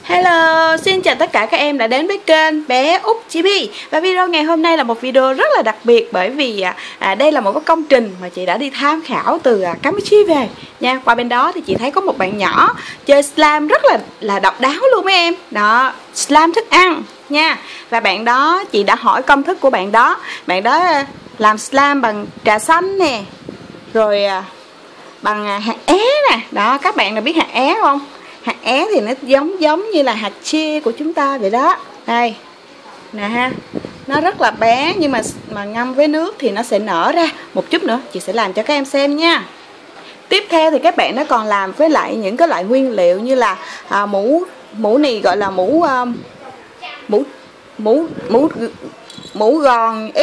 Hello, xin chào tất cả các em đã đến với kênh bé Út Chibi. Và video ngày hôm nay là một video rất là đặc biệt, bởi vì đây là một cái công trình mà chị đã đi tham khảo từ Campuchia về nha. Qua bên đó thì chị thấy có một bạn nhỏ chơi slime rất là độc đáo luôn mấy em. Đó, slime thức ăn nha. Và bạn đó, chị đã hỏi công thức của bạn đó. Bạn đó làm slime bằng trà xanh nè, rồi bằng hạt é nè. Đó, các bạn nào biết hạt é không? Hạt é thì nó giống như là hạt chia của chúng ta vậy đó. Đây nè ha, nó rất là bé, nhưng mà ngâm với nước thì nó sẽ nở ra. Một chút nữa chị sẽ làm cho các em xem nha. Tiếp theo thì các bạn nó còn làm với lại những cái loại nguyên liệu như là mũ này gọi là mũ gòn,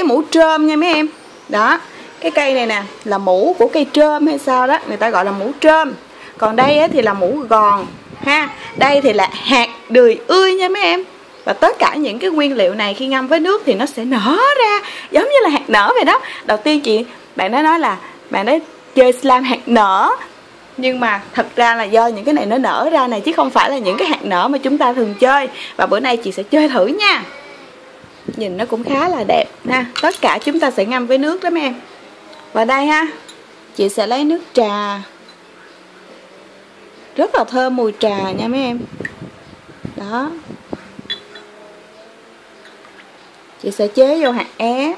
mũ trơm nha mấy em. Đó, cái cây này nè là mũ của cây trơm hay sao đó, người ta gọi là mũ trơm. Còn đây thì là mũ gòn ha. Đây thì là hạt đười ươi nha mấy em. Và tất cả những cái nguyên liệu này khi ngâm với nước thì nó sẽ nở ra giống như là hạt nở vậy đó. Đầu tiên bạn đã nói là bạn đã chơi slime hạt nở, nhưng mà thật ra là do những cái này nó nở ra này, chứ không phải là những cái hạt nở mà chúng ta thường chơi. Và bữa nay chị sẽ chơi thử nha. Nhìn nó cũng khá là đẹp ha. Tất cả chúng ta sẽ ngâm với nước đó mấy em. Và đây ha, chị sẽ lấy nước trà, rất là thơm mùi trà nha mấy em. Đó, chị sẽ chế vô hạt é,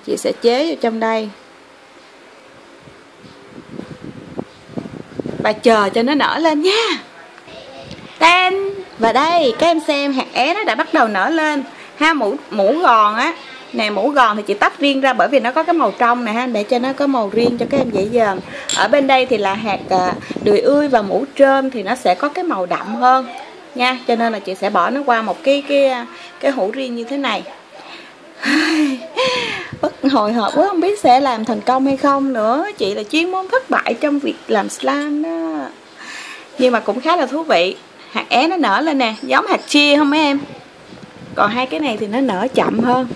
chị sẽ chế vô trong đây và chờ cho nó nở lên nha. Tên. Và đây các em xem, hạt é nó đã bắt đầu nở lên ha. Mũ gòn á nè, mũ gòn thì chị tách riêng ra bởi vì nó có cái màu trong này ha, để cho nó có màu riêng cho các em dễ dàng. Ở bên đây thì là hạt đười ươi và mũ trơm thì nó sẽ có cái màu đậm hơn nha, cho nên là chị sẽ bỏ nó qua một cái hũ riêng như thế này. Bất hồi hộp quá, không biết sẽ làm thành công hay không nữa. Chị là chuyên môn thất bại trong việc làm slime đó, nhưng mà cũng khá là thú vị. Hạt é nó nở lên nè, giống hạt chia không mấy em? Còn hai cái này thì nó nở chậm hơn.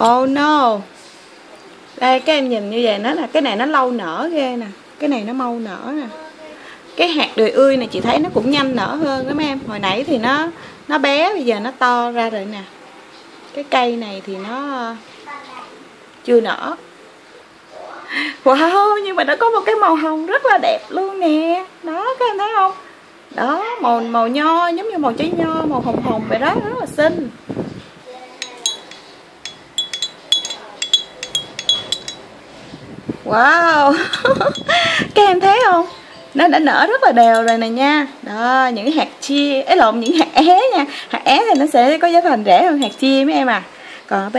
Oh no. Đây các em nhìn như vậy, nó là cái này nó lâu nở ghê nè, cái này nó mau nở nè. Cái hạt đười ươi này chị thấy nó cũng nhanh nở hơn đó mấy em. Hồi nãy thì nó bé, bây giờ nó to ra rồi nè. Cái cây này thì nó chưa nở. Wow, nhưng mà nó có một cái màu hồng rất là đẹp luôn nè. Đó, các em thấy không? Đó, màu nho, giống như màu trái nho, màu hồng hồng vậy đó, rất là xinh. Wow. Các em thấy không? Nó đã nở rất là đều rồi nè nha. Đó, những hạt chia, những hạt é nha. Hạt é thì nó sẽ có giá thành rẻ hơn hạt chia mấy em à. Còn ở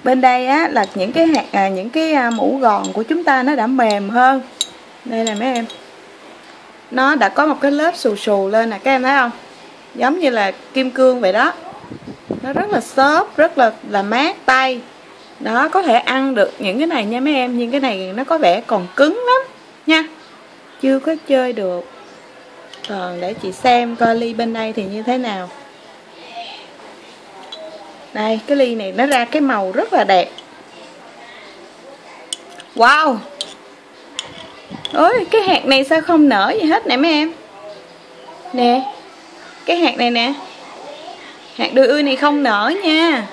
bên đây á là những cái hạt những cái mũ gòn của chúng ta nó đã mềm hơn. Đây nè mấy em. Nó đã có một cái lớp xù xù lên nè, các em thấy không? Giống như là kim cương vậy đó. Nó rất là xốp, rất là mát tay. Đó, có thể ăn được những cái này nha mấy em, nhưng cái này nó có vẻ còn cứng lắm nha, chưa có chơi được. Còn để chị xem coi ly bên đây thì như thế nào. Đây, cái ly này nó ra cái màu rất là đẹp. Wow. Ôi, cái hạt này sao không nở gì hết nè mấy em. Nè, cái hạt này nè, hạt đười ươi này không nở nha,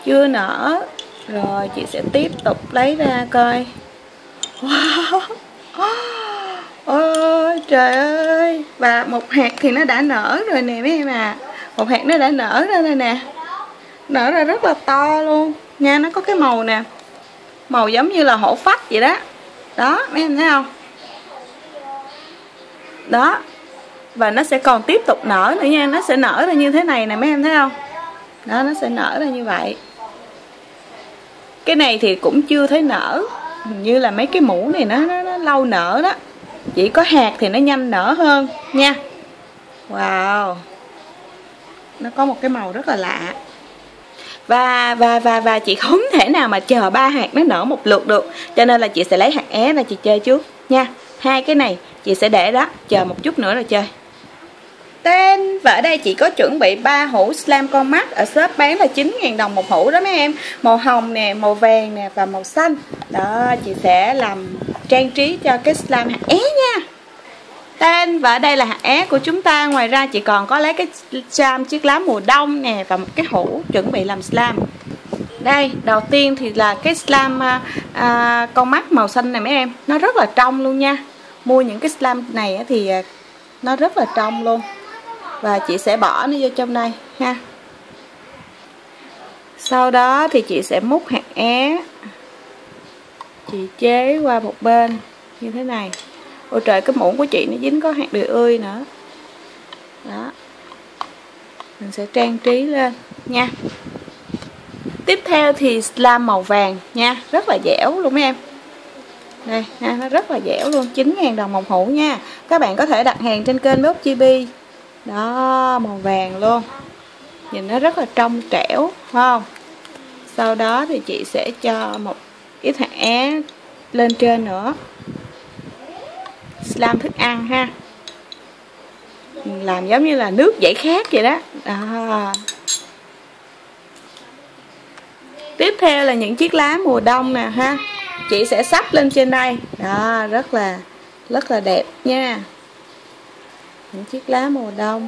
chưa nở. Rồi chị sẽ tiếp tục lấy ra coi. Wow. Ôi trời ơi. Và một hạt thì nó đã nở rồi nè mấy em à. Một hạt nó đã nở ra rồi nè, nở ra rất là to luôn nha. Nó có cái màu nè, màu giống như là hổ phách vậy đó. Đó, mấy em thấy không? Đó. Và nó sẽ còn tiếp tục nở nữa nha. Nó sẽ nở ra như thế này nè, mấy em thấy không? Đó, nó sẽ nở ra như vậy. Cái này thì cũng chưa thấy nở, hình như là mấy cái mũ này nó lâu nở đó. Chỉ có hạt thì nó nhanh nở hơn nha. Wow. Nó có một cái màu rất là lạ. Và chị không thể nào mà chờ 3 hạt nó nở một lượt được, cho nên là chị sẽ lấy hạt é ra chị chơi trước nha. Hai cái này chị sẽ để đó, chờ một chút nữa rồi chơi. Tên. Và ở đây chị có chuẩn bị 3 hũ slime con mắt, ở shop bán là 9.000 đồng một hũ đó mấy em. Màu hồng nè, màu vàng nè và màu xanh. Đó, chị sẽ làm trang trí cho cái slime hạt é nha. Tên và ở đây là hạt é của chúng ta. Ngoài ra chị còn có lấy cái slime chiếc lá mùa đông nè và một cái hũ chuẩn bị làm slime. Đây, đầu tiên thì là cái slime con mắt màu xanh này mấy em. Nó rất là trong luôn nha. Mua những cái slime này thì nó rất là trong luôn. Và chị sẽ bỏ nó vô trong đây ha. Sau đó thì chị sẽ múc hạt é, chị chế qua một bên như thế này. Ôi trời, cái muỗng của chị nó dính có hạt đười ươi nữa. Đó. Mình sẽ trang trí lên nha. Tiếp theo thì slime màu vàng nha. Rất là dẻo luôn mấy em. Đây, ha, nó rất là dẻo luôn. 9.000 đồng một hũ nha. Các bạn có thể đặt hàng trên kênh Bé Úc Chibi. Đó, màu vàng luôn. Nhìn nó rất là trong trẻo, phải không? Sau đó thì chị sẽ cho một ít hạt é lên trên nữa. Slime thức ăn ha. Mình làm giống như là nước giải khát vậy đó. Đó. Tiếp theo là những chiếc lá mùa đông nè ha. Chị sẽ sắp lên trên đây. Đó, rất là đẹp nha. Những chiếc lá mùa đông.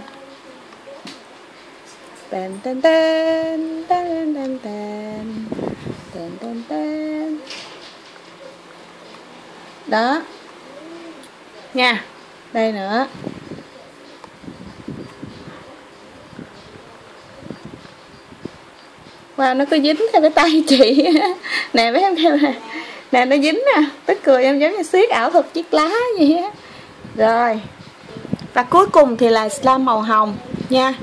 Tên tên tên tên tên tên tên tên tên. Đó nha. Đây nữa. Wow, nó cứ dính theo cái tay chị. Nè mấy em theo nè. Nè nó dính nè. Tức cười em giống như siết ảo thuật chiếc lá vậy á. Rồi. Và cuối cùng thì là slime màu hồng nha.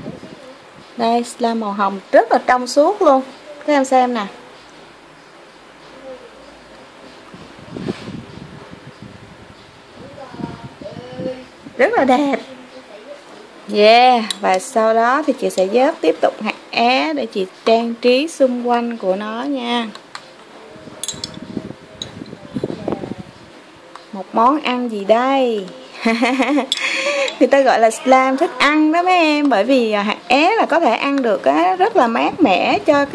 Đây, slime màu hồng rất là trong suốt luôn. Các em xem nè. Rất là đẹp. Yeah, và sau đó thì chị sẽ vớt tiếp tục hạt é để chị trang trí xung quanh của nó nha. Một món ăn gì đây? Người ta gọi là slime thức ăn đó mấy em. Bởi vì hạt é là có thể ăn được rất là mát mẻ cho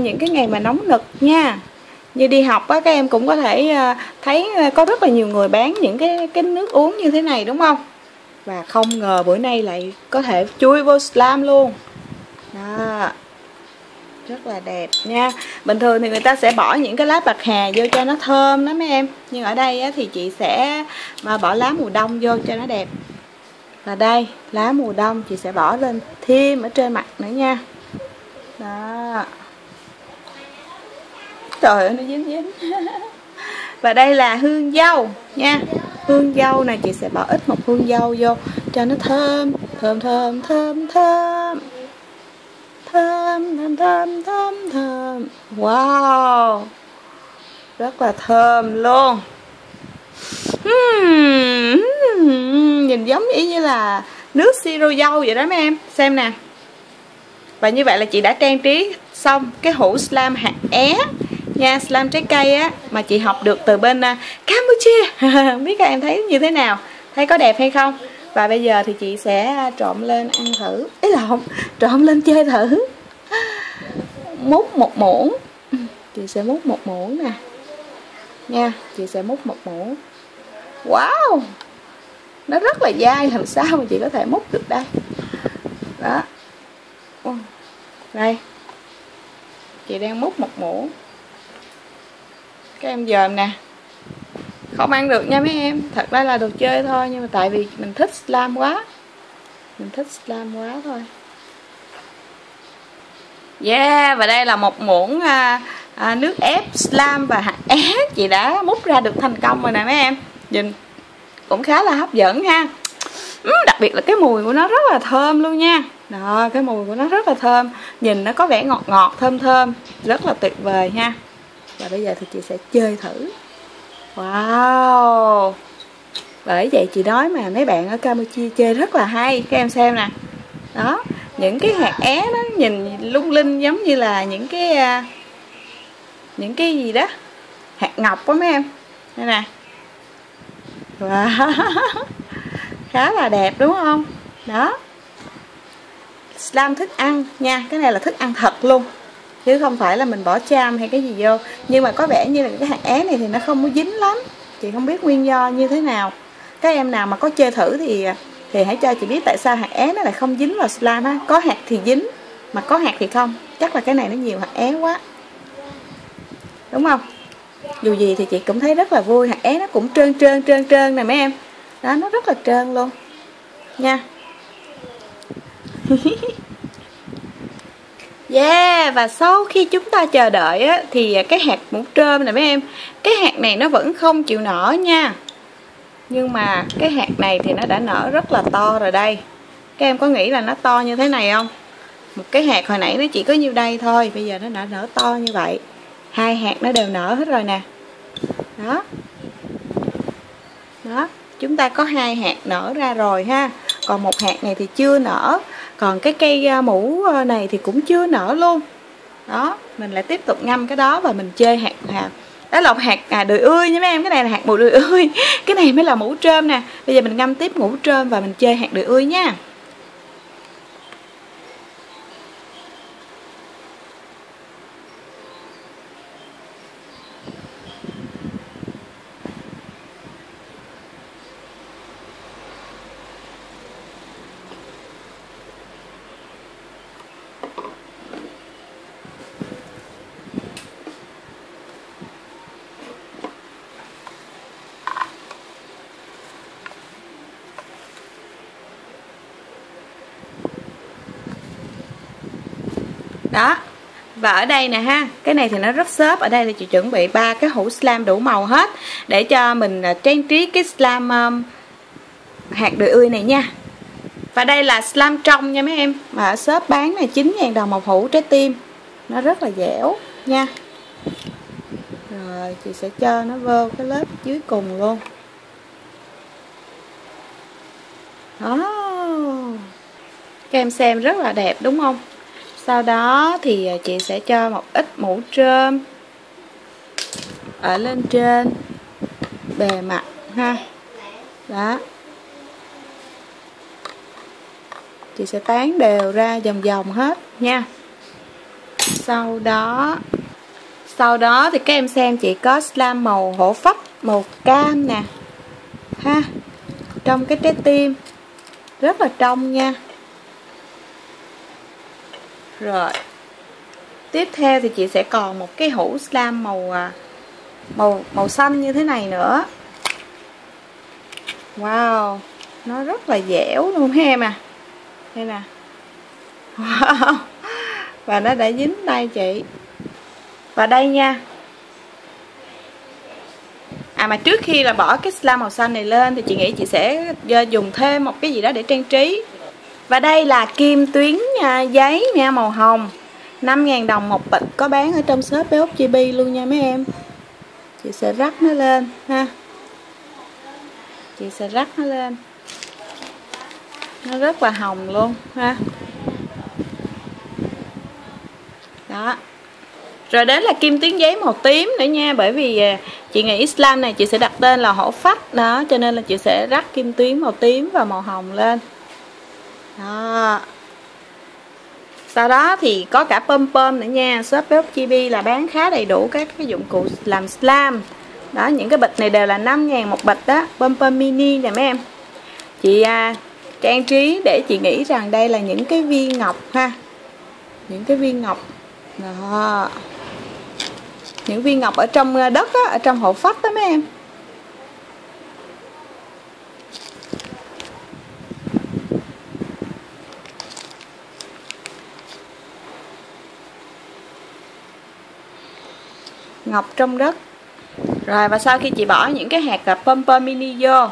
những cái ngày mà nóng nực nha. Như đi học các em cũng có thể thấy có rất là nhiều người bán những cái nước uống như thế này đúng không? Và không ngờ bữa nay lại có thể chui vô slime luôn. Đó. Rất là đẹp nha. Bình thường thì người ta sẽ bỏ những cái lá bạc hà vô cho nó thơm đó mấy em. Nhưng ở đây thì chị sẽ bỏ lá mùa đông vô cho nó đẹp. Và đây, lá mùa đông chị sẽ bỏ lên thêm ở trên mặt nữa nha. Đó. Trời ơi, nó dính. Và đây là hương dâu nha. Hương dâu này chị sẽ bỏ ít một hương dâu vô cho nó thơm. Thơm. Wow. Rất là thơm luôn. Nhìn giống y như là nước siro dâu vậy đó mấy em. Xem nè. Và như vậy là chị đã trang trí xong cái hũ slime hạt é nha, slime trái cây á mà chị học được từ bên Campuchia. Không biết các em thấy như thế nào, thấy có đẹp hay không. Và bây giờ thì chị sẽ trộn lên ăn thử. Ý là không, trộn lên chơi thử. Múc một muỗng. Chị sẽ múc một muỗng nè nha. Chị sẽ múc một muỗng. Wow, nó rất là dai, làm sao mà chị có thể múc được đây. Đó. Đây. Chị đang múc một muỗng. Các em dòm nè. Không ăn được nha mấy em. Thật ra là đồ chơi thôi. Nhưng mà tại vì mình thích slime quá. Mình thích slime quá thôi. Yeah. Và đây là một muỗng nước ép slime và hạt é. Chị đã múc ra được thành công rồi nè mấy em. Nhìn cũng khá là hấp dẫn ha. Đặc biệt là cái mùi của nó rất là thơm luôn nha. Đó, cái mùi của nó rất là thơm. Nhìn nó có vẻ ngọt ngọt, thơm thơm. Rất là tuyệt vời ha. Và bây giờ thì chị sẽ chơi thử. Wow. Bởi vậy chị nói mà mấy bạn ở Campuchia chơi rất là hay. Các em xem nè. Đó, những cái hạt é nó nhìn lung linh giống như là những cái gì đó, hạt ngọc đó mấy em. Đây nè. Wow. Khá là đẹp đúng không? Đó. Slime thức ăn nha. Cái này là thức ăn thật luôn, chứ không phải là mình bỏ cham hay cái gì vô. Nhưng mà có vẻ như là cái hạt é này thì nó không có dính lắm. Chị không biết nguyên do như thế nào. Các em nào mà có chơi thử thì hãy cho chị biết tại sao hạt é nó lại không dính vào slime á. Có hạt thì dính, mà có hạt thì không. Chắc là cái này nó nhiều hạt é quá, đúng không? Dù gì thì chị cũng thấy rất là vui. Hạt é nó cũng trơn nè mấy em. Đó, nó rất là trơn luôn nha. Yeah, và sau khi chúng ta chờ đợi á, thì cái hạt mũ trơm này mấy em, cái hạt này nó vẫn không chịu nở nha. Nhưng mà cái hạt này thì nó đã nở rất là to rồi đây. Các em có nghĩ là nó to như thế này không? Một cái hạt hồi nãy nó chỉ có nhiêu đây thôi, bây giờ nó đã nở to như vậy. 2 hạt nó đều nở hết rồi nè. Đó. Đó, chúng ta có 2 hạt nở ra rồi ha. Còn một hạt này thì chưa nở. Còn cái cây mũ này thì cũng chưa nở luôn. Đó, mình lại tiếp tục ngâm cái đó và mình chơi hạt. Đó là hạt đười ươi nha mấy em. Cái này là hạt mũ đười ươi. Cái này mới là mũ trơm nè. Bây giờ mình ngâm tiếp mũ trơm và mình chơi hạt đười ươi nha. Đó. Và ở đây nè ha, cái này thì nó rất xốp. Ở đây thì chị chuẩn bị 3 cái hũ slime đủ màu hết để cho mình trang trí cái slime hạt đười ươi này nha. Và đây là slime trong nha mấy em. Mà ở shop bán này 9.000 đồng một hũ trái tim. Nó rất là dẻo nha. Rồi chị sẽ cho nó vô cái lớp dưới cùng luôn. Đó. Các em xem rất là đẹp đúng không? Sau đó thì chị sẽ cho một ít mũ trơm ở lên trên bề mặt ha. Đó. Chị sẽ tán đều ra vòng vòng hết nha. Sau đó thì các em xem chị có slime màu hổ phách, màu cam nè ha, trong cái trái tim rất là trong nha. Rồi tiếp theo thì chị sẽ còn một cái hũ slime màu xanh như thế này nữa. Wow, nó rất là dẻo luôn ha em à. Đây nè. Wow. Và nó đã dính tay chị. Và đây nha. Mà trước khi là bỏ cái slime màu xanh này lên thì chị nghĩ chị sẽ dùng thêm một cái gì đó để trang trí. Và đây là kim tuyến giấy nha, màu hồng. 5.000 đồng một bịch, có bán ở trong shop Bé Úc Chibi luôn nha mấy em. Chị sẽ rắc nó lên ha. Chị sẽ rắc nó lên. Nó rất là hồng luôn ha. Đó. Rồi đến là kim tuyến giấy màu tím nữa nha. Bởi vì chị nghĩ slime này chị sẽ đặt tên là hổ phách. Đó, cho nên là chị sẽ rắc kim tuyến màu tím và màu hồng lên. Đó. Sau đó thì có cả pom pom nữa nha. Shop Bé Úc Chibi là bán khá đầy đủ các cái dụng cụ làm slime. Đó, những cái bịch này đều là 5.000 một bịch đó. Pom pom mini nè mấy em. Chị trang trí để chị nghĩ rằng đây là những cái viên ngọc ha. Những cái viên ngọc. Đó. Những viên ngọc ở trong đất á, ở trong hổ phách đó mấy em. Ngọc trong đất. Rồi và sau khi chị bỏ những cái hạt pom pom mini vô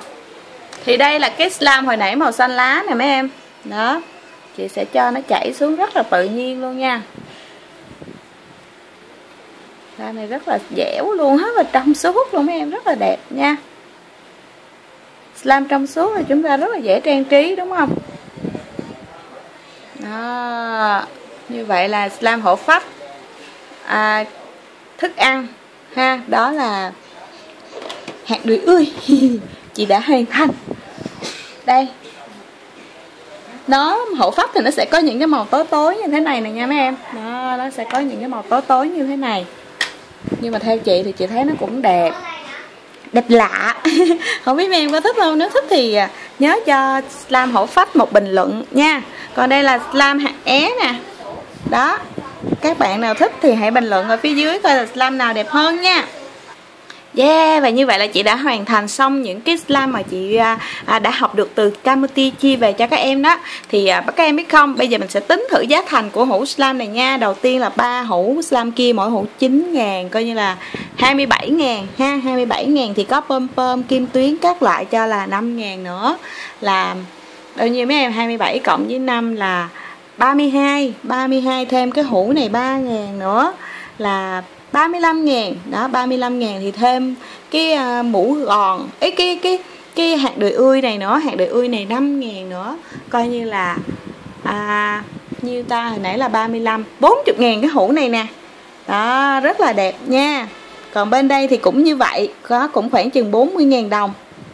thì đây là cái slime hồi nãy màu xanh lá nè mấy em. Đó. Chị sẽ cho nó chảy xuống rất là tự nhiên luôn nha. Slime này rất là dẻo luôn, rất là trong suốt luôn mấy em, rất là đẹp nha. Slime trong suốt thì chúng ta rất là dễ trang trí đúng không? Đó. Như vậy là slime hổ phách. Thức ăn ha, đó là hạt đười ươi. Chị đã hoàn thành. Đây. Nó hổ phách thì nó sẽ có những cái màu tối tối như thế này nè nha mấy em. Đó, nó sẽ có những cái màu tối tối như thế này. Nhưng mà theo chị thì chị thấy nó cũng đẹp. đẹp lạ. Không biết mấy em có thích không? Nếu thích thì nhớ cho Slam Hổ Phách một bình luận nha. Còn đây là Slam hạt é nè. Đó, các bạn nào thích thì hãy bình luận ở phía dưới coi là Slam nào đẹp hơn nha. Yeah, và như vậy là chị đã hoàn thành xong những cái slam mà chị đã học được từ Camuti chia về cho các em đó. Thì các em biết không, bây giờ mình sẽ tính thử giá thành của hũ slam này nha. Đầu tiên là 3 hũ slam kia, mỗi hũ 9.000, coi như là 27.000 ha. 27.000 thì có pom kim tuyến các loại cho là 5.000 nữa. Là bao nhiêu mấy em? 27 cộng với 5 là 32. 32 thêm cái hũ này 3.000 nữa là 35.000. Đó, 35.000 thì thêm cái mũ gòn ấy, cái hạt đười ươi này nữa, hạt đười ươi này 5.000 nữa, coi như là như ta hồi nãy là 35, 40.000 cái hũ này nè. Đó, rất là đẹp nha. Còn bên đây thì cũng như vậy, có cũng khoảng chừng 40.000 đồng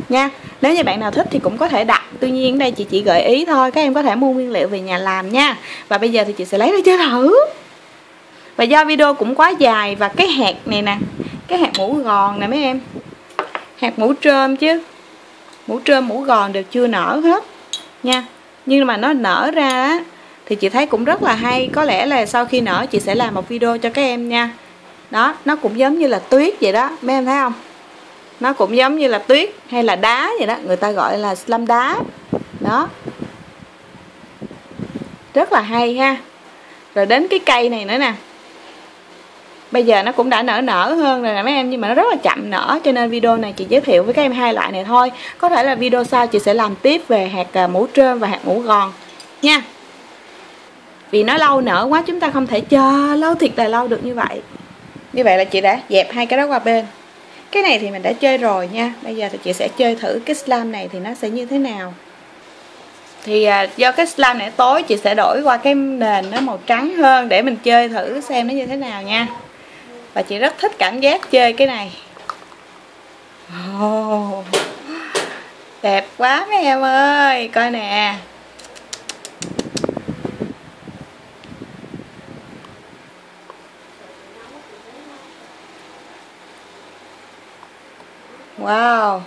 nha. Nếu như bạn nào thích thì cũng có thể đặt. Tuy nhiên ở đây chị chỉ gợi ý thôi, các em có thể mua nguyên liệu về nhà làm nha. Và bây giờ thì chị sẽ lấy ra chơi thử. Và do video cũng quá dài và cái hạt này nè, cái hạt mũ gòn nè mấy em, hạt mũ trơm chứ, mũ trơm mũ gòn đều chưa nở hết nha. Nhưng mà nó nở ra á thì chị thấy cũng rất là hay. Có lẽ là sau khi nở chị sẽ làm một video cho các em nha. Đó, nó cũng giống như là tuyết vậy đó, mấy em thấy không? Nó cũng giống như là tuyết hay là đá vậy đó, người ta gọi là slam đá. Đó, rất là hay ha. Rồi đến cái cây này nữa nè, bây giờ nó cũng đã nở hơn rồi nè mấy em, nhưng mà nó rất là chậm nở, cho nên video này chị giới thiệu với các em hai loại này thôi. Có thể là video sau chị sẽ làm tiếp về hạt mũ trơm và hạt mũ gòn nha. Vì nó lâu nở quá, chúng ta không thể chờ lâu thiệt là lâu được như vậy. Như vậy là chị đã dẹp hai cái đó qua bên. Cái này thì mình đã chơi rồi nha. Bây giờ thì chị sẽ chơi thử cái slam này thì nó sẽ như thế nào. Thì do cái slam này tối, chị sẽ đổi qua cái nền nó màu trắng hơn để mình chơi thử xem nó như thế nào nha. Và chị rất thích cảm giác chơi cái này. Đẹp quá mấy em ơi, coi nè. Wow.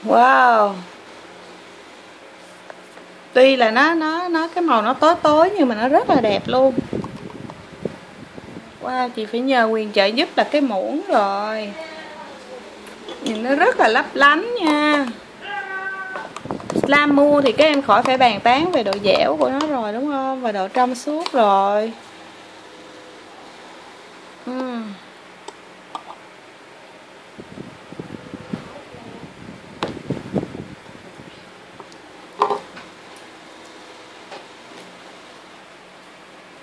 Wow. Tuy là nó cái màu nó tối nhưng mà nó rất là đẹp luôn. Wow, chị phải nhờ Quyền trợ giúp là cái muỗng rồi. Nhìn nó rất là lấp lánh nha. Slam mua thì các em khỏi phải bàn tán về độ dẻo của nó rồi đúng không? Và độ trong suốt rồi.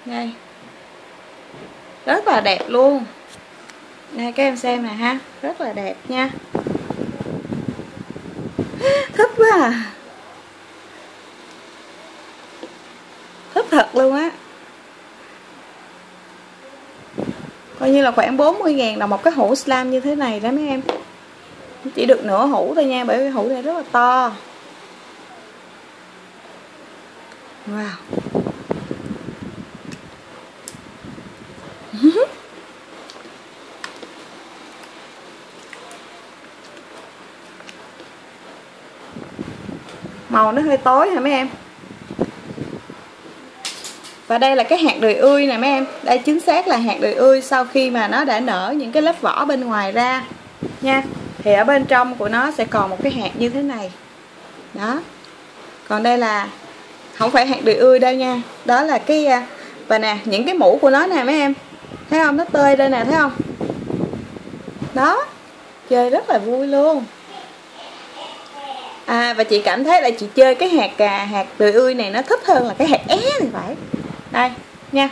Đây, rất là đẹp luôn. Đây các em xem nè ha, rất là đẹp nha. Thích quá à. Thích thật luôn á. Coi như là khoảng 40.000 đồng một cái hũ slam như thế này đó mấy em. Chỉ được nửa hũ thôi nha, bởi vì hũ này rất là to. Wow. Màu nó hơi tối hả mấy em. Và đây là cái hạt đười ươi nè mấy em. Đây chính xác là hạt đười ươi sau khi mà nó đã nở những cái lớp vỏ bên ngoài ra nha. Thì ở bên trong của nó sẽ còn một cái hạt như thế này. Đó. Còn đây là không phải hạt đười ươi đâu nha. Đó là cái và nè, những cái mũ của nó nè mấy em. Thấy không? Nó tơi đây nè, thấy không? Đó. Chơi rất là vui luôn. Và chị cảm thấy là chị chơi cái hạt đười ươi này nó thích hơn là cái hạt é thì phải. Đây nha.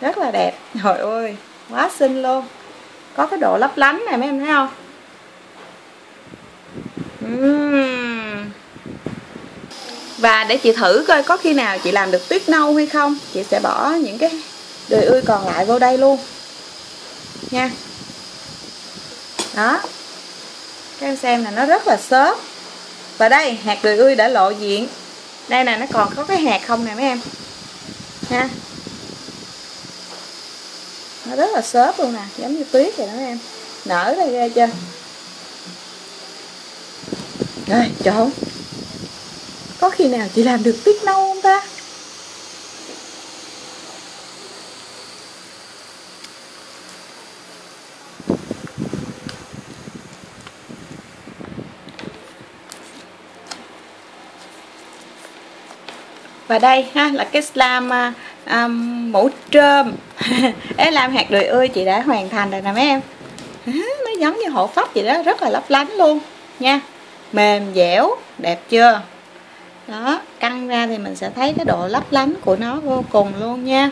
Rất là đẹp. Trời ơi, quá xinh luôn. Có cái độ lấp lánh này mấy em thấy không? Và để chị thử coi có khi nào chị làm được tuyết nâu hay không, chị sẽ bỏ những cái đười ươi còn lại vô đây luôn nha. Đó, các em xem là nó rất là xốp. Và đây hạt đười ươi đã lộ diện. Đây nè, nó còn có cái hạt không nè mấy em. ha. Nó rất là xốp luôn nè, giống như tuyết vậy đó em. Nở ra ghê chưa. Rồi, trộn. Có khi nào chị làm được tuyết nâu không ta? Và đây ha là cái slime mũ trơm slime hạt đùi ươi chị đã hoàn thành rồi nè mấy em. Nó giống như hộ pháp vậy đó, rất là lấp lánh luôn nha. Mềm dẻo, đẹp chưa? Đó, căng ra thì mình sẽ thấy cái độ lấp lánh của nó vô cùng luôn nha.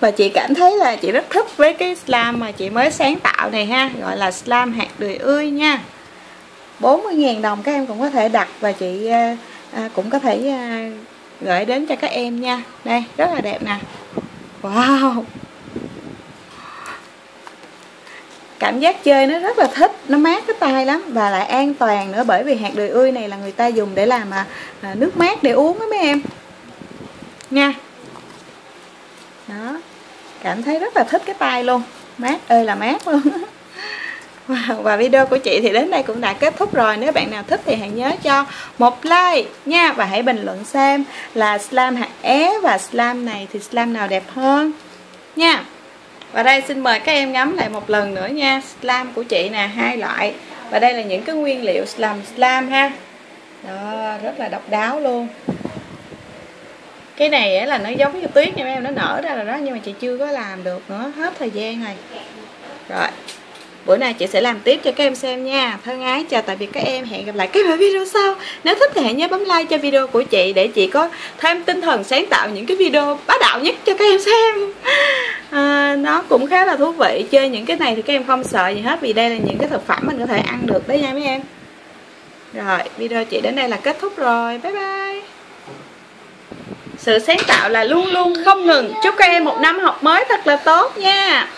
Và chị cảm thấy là chị rất thích với cái slime mà chị mới sáng tạo này ha, gọi là slime hạt đùi ươi nha. 40.000 đồng các em cũng có thể đặt, và chị cũng có thể gửi đến cho các em nha. Đây, rất là đẹp nè. Wow, cảm giác chơi nó rất là thích, nó mát cái tay lắm và lại an toàn nữa, bởi vì hạt đùi ươi này là người ta dùng để làm nước mát để uống đó mấy em nha. Đó, cảm thấy rất là thích cái tay luôn, mát ơi là mát luôn. Và video của chị thì đến đây cũng đã kết thúc rồi. Nếu bạn nào thích thì hãy nhớ cho một like nha, và hãy bình luận xem là slime hạt é và slime này thì slime nào đẹp hơn nha. Và đây xin mời các em ngắm lại một lần nữa nha. Slime của chị nè, 2 loại. Và đây là những cái nguyên liệu làm slime ha. Đó, rất là độc đáo luôn. Cái này là nó giống như tuyết nha em, nó nở ra rồi đó, nhưng mà chị chưa có làm được nữa, hết thời gian rồi. Rồi, bữa nay chị sẽ làm tiếp cho các em xem nha. Thân ái chào tạm biệt các em, hẹn gặp lại các bạn ở video sau. Nếu thích thì hãy nhớ bấm like cho video của chị để chị có thêm tinh thần sáng tạo những cái video bá đạo nhất cho các em xem. Nó cũng khá là thú vị. Chơi những cái này thì các em không sợ gì hết, vì đây là những cái thực phẩm mình có thể ăn được đấy nha mấy em. Rồi, video chị đến đây là kết thúc rồi. Bye bye. Sự sáng tạo là luôn luôn không ngừng. Chúc các em một năm học mới thật là tốt nha.